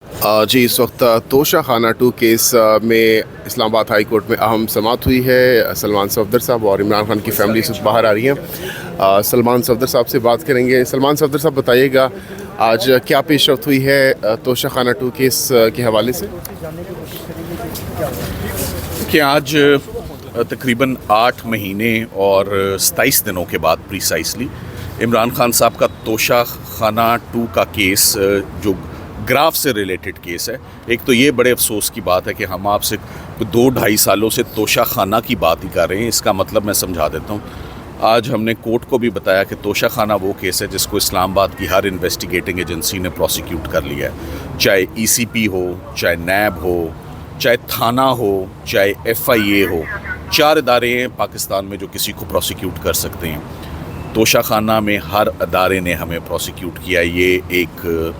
जी इस वक्त तोशा खाना 2 केस में इस्लामाबाद हाई कोर्ट में अहम समाअत हुई है। सलमान सफदर साहब और इमरान खान की फैमिली से बाहर आ रही हैं। सलमान सफदर साहब से बात करेंगे। सलमान सफदर साहब बताइएगा आज क्या पेशरफ्त हुई है तोशा खाना 2 केस के हवाले से। कि आज तकरीबन 8 महीने और 27 दिनों के बाद प्रीसाइसली इमरान खान साहब का तोशा खाना 2 का केस जो ग्राफ से रिलेटेड केस है। एक तो ये बड़े अफसोस की बात है कि हम आपसे 2-2.5 सालों से तोशा खाना की बात ही कर रहे हैं। इसका मतलब मैं समझा देता हूँ। आज हमने कोर्ट को भी बताया कि तोशा खाना वो केस है जिसको इस्लामाबाद की हर इन्वेस्टिगेटिंग एजेंसी ने प्रोसिक्यूट कर लिया है, चाहे ECP हो, चाहे नैब हो, चाहे थाना हो, चाहे FIA हो। 4 इदारे हैं पाकिस्तान में जो किसी को प्रोसिक्यूट कर सकते हैं। तोशा खाना में हर अदारे ने हमें प्रोसिक्यूट किया। ये एक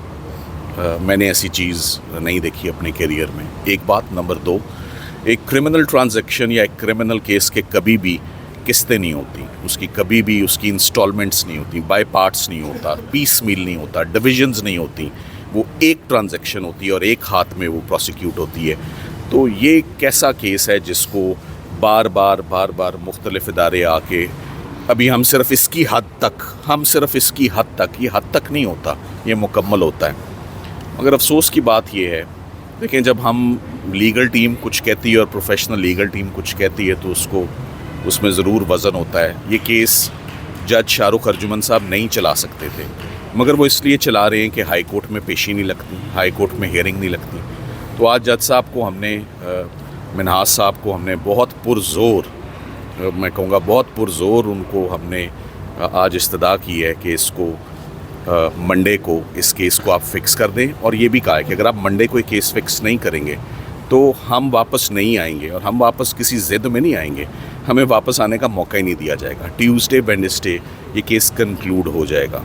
मैंने ऐसी चीज़ नहीं देखी अपने करियर में। एक बात। नंबर 2, एक क्रिमिनल ट्रांजैक्शन या एक क्रिमिनल केस के कभी भी किस्तें नहीं होती, उसकी कभी भी उसकी इंस्टॉलमेंट्स नहीं होती, बाय पार्ट्स नहीं होता, पीस मील नहीं होता, डिविजन्स नहीं होती। वो एक ट्रांजैक्शन होती है और एक हाथ में वो प्रोसिक्यूट होती है। तो ये कैसा केस है जिसको बार बार मुख्तलिफ इदारे आके अभी हम सिर्फ इसकी हद तक, ये हद तक नहीं होता, ये मुकम्मल होता है। मगर अफसोस की बात ये है, देखें, जब हम लीगल टीम कुछ कहती है और प्रोफेशनल लीगल टीम कुछ कहती है तो उसमें ज़रूर वज़न होता है। ये केस जज शाहरुख अर्जुमन साहब नहीं चला सकते थे, मगर वो इसलिए चला रहे हैं कि हाई कोर्ट में पेशी नहीं लगती, हाई कोर्ट में हियरिंग नहीं लगती। तो आज जज साहब को हमने, मिनहाज साहब को हमने बहुत पुरज़ोर, मैं कहूँगा बहुत पुरज़ोर उनको हमने आज इस्तदा की है कि इसको मंडे को इस केस को आप फ़िक्स कर दें। और ये भी कहा है कि अगर आप मंडे को ये केस फ़िक्स नहीं करेंगे तो हम वापस नहीं आएंगे, और हम वापस किसी ज़िद में नहीं आएंगे, हमें वापस आने का मौका ही नहीं दिया जाएगा। ट्यूसडे वेडनेसडे ये केस कंक्लूड हो जाएगा।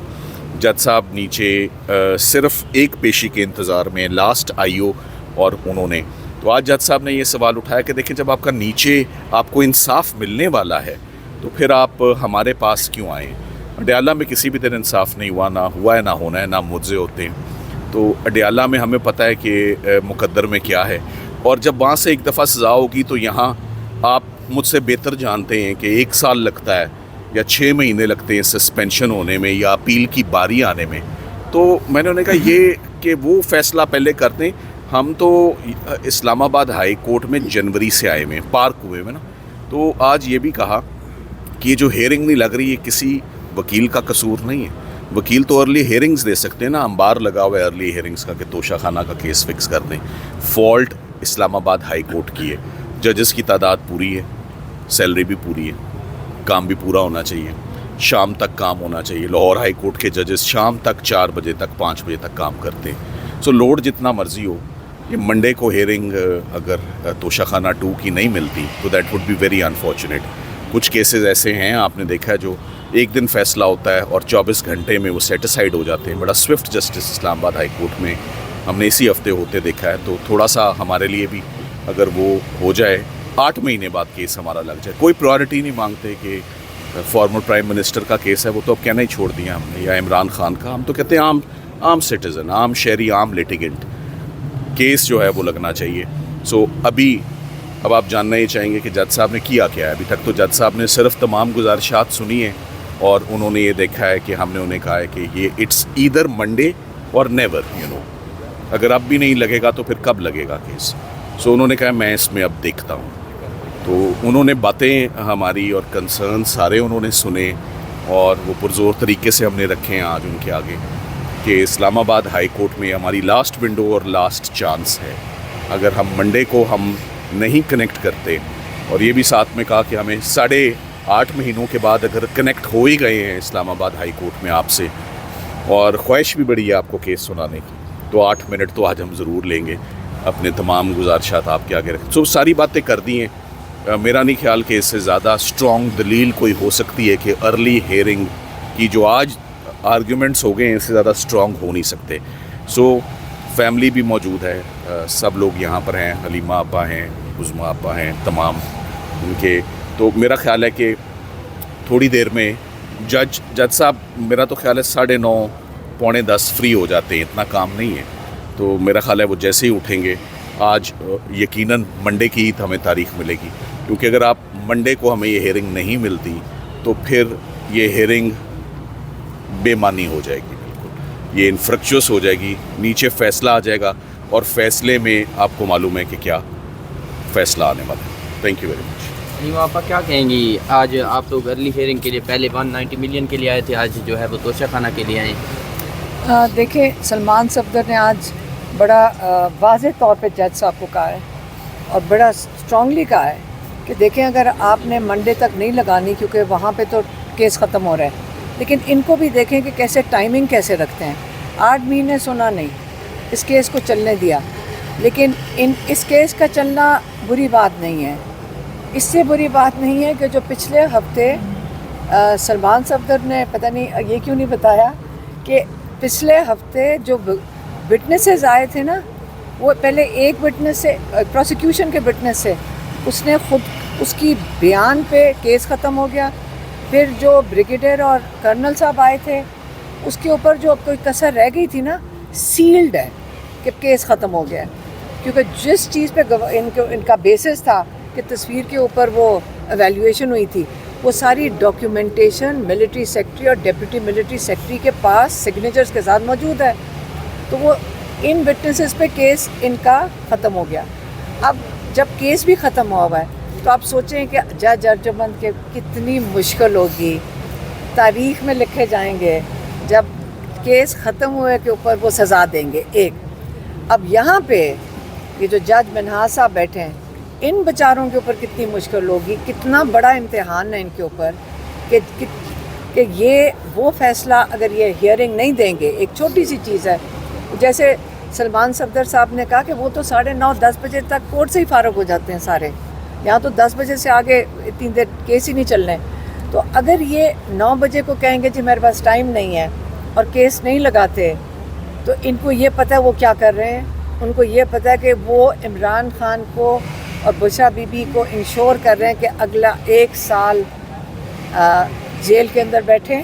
जज साहब नीचे सिर्फ एक पेशी के इंतज़ार में, लास्ट IO और उन्होंने। तो आज जज साहब ने ये सवाल उठाया कि देखें, जब आपका नीचे आपको इंसाफ मिलने वाला है तो फिर आप हमारे पास क्यों आए। अडयाला में किसी भी तरह इंसाफ नहीं हुआ, ना हुआ है, ना होना है, ना मुझसे होते हैं। तो अडयाला में हमें पता है कि मुकद्दर में क्या है, और जब वहाँ से एक दफ़ा सज़ा होगी तो यहाँ आप मुझसे बेहतर जानते हैं कि 1 साल लगता है या 6 महीने लगते हैं सस्पेंशन होने में या अपील की बारी आने में। तो मैंने उन्हें कहा ये कि वो फ़ैसला पहले करते हैं। हम तो इस्लामाबाद हाई कोर्ट में जनवरी से आए हुए, पार्क हुए हुए ना। तो आज ये भी कहा कि ये जो हेयरिंग नहीं लग रही है किसी वकील का कसूर नहीं है। वकील तो अर्ली हेयरिंग्स दे सकते हैं ना, अंबार लगा हुआ है अर्ली हेयरिंग्स का कि तोशा खाना का केस फ़िक्स कर दें। फ़ॉल्ट इस्लामाबाद हाई कोर्ट की है। जजेस की तादाद पूरी है, सैलरी भी पूरी है, काम भी पूरा होना चाहिए, शाम तक काम होना चाहिए। लाहौर हाई कोर्ट के जजेस शाम तक 4 बजे तक, 5 बजे तक काम करते हैं। सो लोड जितना मर्ज़ी हो, ये मंडे को हेयरिंग अगर तोशा खाना 2 की नहीं मिलती तो that would be very unfortunate. कुछ केसेस ऐसे हैं, आपने देखा है, जो एक दिन फ़ैसला होता है और 24 घंटे में वो सेटिसाइड हो जाते हैं। बड़ा Swift justice Islamabad high court में हमने इसी हफ्ते होते देखा है। तो थोड़ा सा हमारे लिए भी अगर वो हो जाए, 8 महीने बाद केस हमारा लग जाए। कोई प्रायोरिटी नहीं मांगते कि फॉर्मर प्राइम मिनिस्टर का केस है, वो तो अब कहना ही छोड़ दिया हमने, या इमरान खान का। हम तो कहते हैं आम सिटीज़न, आम शहरी, आम लिटिगेंट केस जो है वो लगना चाहिए। सो अब आप जानना ही चाहेंगे कि जज साहब ने किया क्या है। अभी तक तो जज साहब ने सिर्फ तमाम गुजारिशात सुनी है और उन्होंने ये देखा है कि हमने उन्हें कहा है कि ये इट्स ईदर मंडे और नेवर, अगर अब भी नहीं लगेगा तो फिर कब लगेगा केस। सो उन्होंने कहा मैं इसमें अब देखता हूँ। तो उन्होंने बातें हमारी और कंसर्न सारे उन्होंने सुने और वो पुरज़ोर तरीके से हमने रखे हैं आज उनके आगे कि इस्लामाबाद हाई कोर्ट में हमारी लास्ट विंडो और लास्ट चांस है। अगर हम मंडे को हम नहीं कनेक्ट करते, और ये भी साथ में कहा कि हमें 8.5 महीनों के बाद अगर कनेक्ट हो ही गए हैं इस्लामाबाद हाई कोर्ट में आपसे, और ख्वाहिश भी बड़ी है आपको केस सुनाने की, तो 8 मिनट तो आज हम ज़रूर लेंगे, अपने तमाम गुजारिशात आपके आगे रखें। सो सारी बातें कर दी हैं। मेरा नहीं ख्याल कि इससे ज़्यादा स्ट्रॉन्ग दलील कोई हो सकती है कि अर्ली हेयरिंग की जो आज आर्ग्यूमेंट्स हो गए हैं, इससे ज़्यादा स्ट्रॉन्ग हो नहीं सकते। सो फैमिली भी मौजूद है, सब लोग यहाँ पर हैं, हलीमा आपा हैं, उज़मा आपा हैं, तमाम उनके। तो मेरा ख्याल है कि थोड़ी देर में जज साहब, मेरा तो ख्याल है 9:30 पौने 10 फ्री हो जाते हैं, इतना काम नहीं है। تو میرا خیال ہے وہ جیسے ہی اٹھیں گے آج یقیناً منڈے کی عید ہمیں تاریخ ملے گی، کیونکہ اگر آپ منڈے کو ہمیں یہ ہیئرنگ نہیں ملتی تو پھر یہ ہیئرنگ بے معنی ہو جائے گی، بالکل یہ انفرکچوس ہو جائے گی، نیچے فیصلہ آ جائے گا اور فیصلے میں آپ کو معلوم ہے کہ کیا فیصلہ آنے والا ہے۔ Thank you very much. Name آپا کیا کہیں گی؟ آج آپ لوگ ارلی ہیئرنگ کے لیے پہلے 190 ملین کے لیے آئے تھے، آج جو ہے وہ توشہ خانہ کے لیے آئے ہیں۔ دیکھیں سلمان صفدر نے آج بڑا واضح طور پہ جج صاحب کو کہا ہے اور بڑا اسٹرانگلی کہا ہے کہ دیکھیں اگر آپ نے منڈے تک نہیں لگانی کیونکہ وہاں پہ تو کیس ختم ہو رہا ہے، لیکن ان کو بھی دیکھیں کہ کیسے ٹائمنگ کیسے رکھتے ہیں۔ 8 مہینے سنا نہیں، اس کیس کو چلنے دیا، لیکن اس کیس کا چلنا بری بات نہیں ہے۔ اس سے بری بات نہیں ہے کہ جو پچھلے ہفتے سلمان صفدر نے پتہ نہیں یہ کیوں نہیں بتایا کہ پچھلے ہفتے جو وٹنسز آئے تھے نا، وہ پہلے ایک وٹنس سے پروسیکیوشن کے وٹنس سے اس نے خود اس کی بیان پہ کیس ختم ہو گیا، پھر جو بریگیڈیئر اور کرنل صاحب آئے تھے اس کے اوپر جو کوئی کسر رہ گئی تھی نا، سیلڈ ہے کہ کیس ختم ہو گیا، کیونکہ جس چیز پہ ان کا بیسس تھا کہ تصویر کے اوپر وہ ایویلیویشن ہوئی تھی، وہ ساری ڈاکیومنٹیشن ملٹری سیکرٹری اور ڈپٹی ملٹری سیکرٹری کے پاس سگنیچرز کے ساتھ موجود ہے، تو وہ ان وٹنسز پہ کیس ان کا ختم ہو گیا۔ اب جب کیس بھی ختم ہوا ہے تو آپ سوچیں کہ جج ارجمند کے کتنی مشکل ہوگی، تاریخ میں لکھے جائیں گے جب کیس ختم ہوئے کے اوپر وہ سزا دیں گے ایک۔ اب یہاں پہ یہ جو جج منہاس صاحب بیٹھے ہیں، ان بیچاروں کے اوپر کتنی مشکل ہوگی، کتنا بڑا امتحان ہے ان کے اوپر کہ یہ وہ فیصلہ اگر یہ ہیئرنگ نہیں دیں گے، ایک چھوٹی سی چیز ہے، جیسے سلمان صفدر صاحب نے کہا کہ وہ تو 9:30-10 بجے تک کورٹ سے ہی فارغ ہو جاتے ہیں سارے، یہاں تو 10 بجے سے آگے اتنی دیر کیس ہی نہیں چلنے، تو اگر یہ 9 بجے کو کہیں گے جی میرے پاس ٹائم نہیں ہے اور کیس نہیں لگاتے، تو ان کو یہ پتہ ہے وہ کیا کر رہے ہیں، ان کو یہ پتہ ہے کہ وہ عمران خان کو اور بشرا بی بی کو انشور کر رہے ہیں کہ اگلا 1 سال جیل کے اندر بیٹھیں،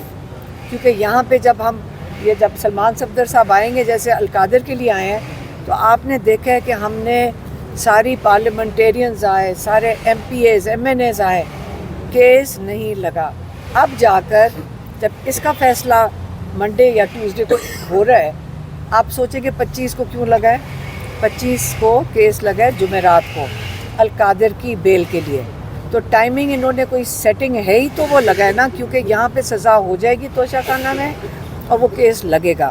کیونکہ یہاں پہ جب سلمان صفدر صاحب آئیں گے جیسے القادر کے لیے آئے ہیں، تو آپ نے دیکھا ہے کہ ہم نے ساری پارلیمنٹیرینز آئے، سارے M P As M N As آئے، کیس نہیں لگا۔ اب جا کر جب اس کا فیصلہ منڈے یا ٹیوزڈے کو ہو رہا ہے، آپ سوچیں کہ 25 کو کیوں لگا ہے؟ 25 کو کیس لگا ہے جمعرات کو القادر کی بیل کے لیے، تو ٹائمنگ انہوں نے کوئی سیٹنگ ہے ہی تو وہ لگا ہے نا، کیونکہ یہاں پہ سزا ہو جائے گی توشہ خانہ میں اور وہ کیس لگے گا،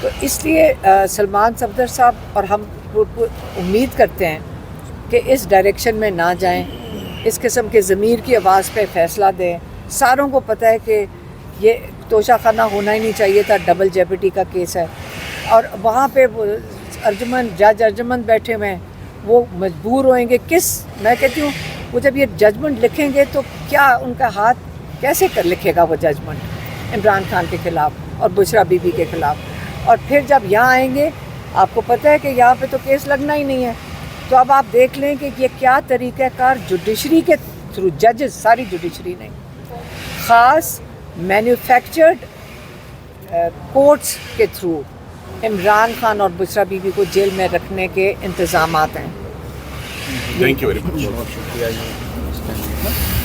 تو اس لیے سلمان صفدر صاحب اور ہم امید کرتے ہیں کہ اس ڈائریکشن میں نہ جائیں، اس قسم کے ضمیر کی آواز پہ فیصلہ دیں۔ ساروں کو پتہ ہے کہ یہ توشہ خانہ ہونا ہی نہیں چاہیے تھا، ڈبل جیپٹی کا کیس ہے، اور وہاں پہ وہ جج ارجمند بیٹھے ہوئے ہیں، وہ مجبور ہوئیں گے میں کہتی ہوں وہ جب یہ ججمنٹ لکھیں گے تو کیا ان کا ہاتھ کیسے لکھے گا وہ ججمنٹ عمران خان کے خلاف اور بشرا بی بی کے خلاف، اور پھر جب یہاں آئیں گے آپ کو پتہ ہے کہ یہاں پہ تو کیس لگنا ہی نہیں ہے، تو اب آپ دیکھ لیں کہ یہ کیا طریقہ کار جوڈیشری کے تھرو، ججز ساری جوڈیشری نہیں، خاص مینوفیکچرڈ کورٹس کے تھرو عمران خان اور بشرا بی بی کو جیل میں رکھنے کے انتظامات ہیں۔ تھینک یو ویری مچ۔ بہت شکریہ جی۔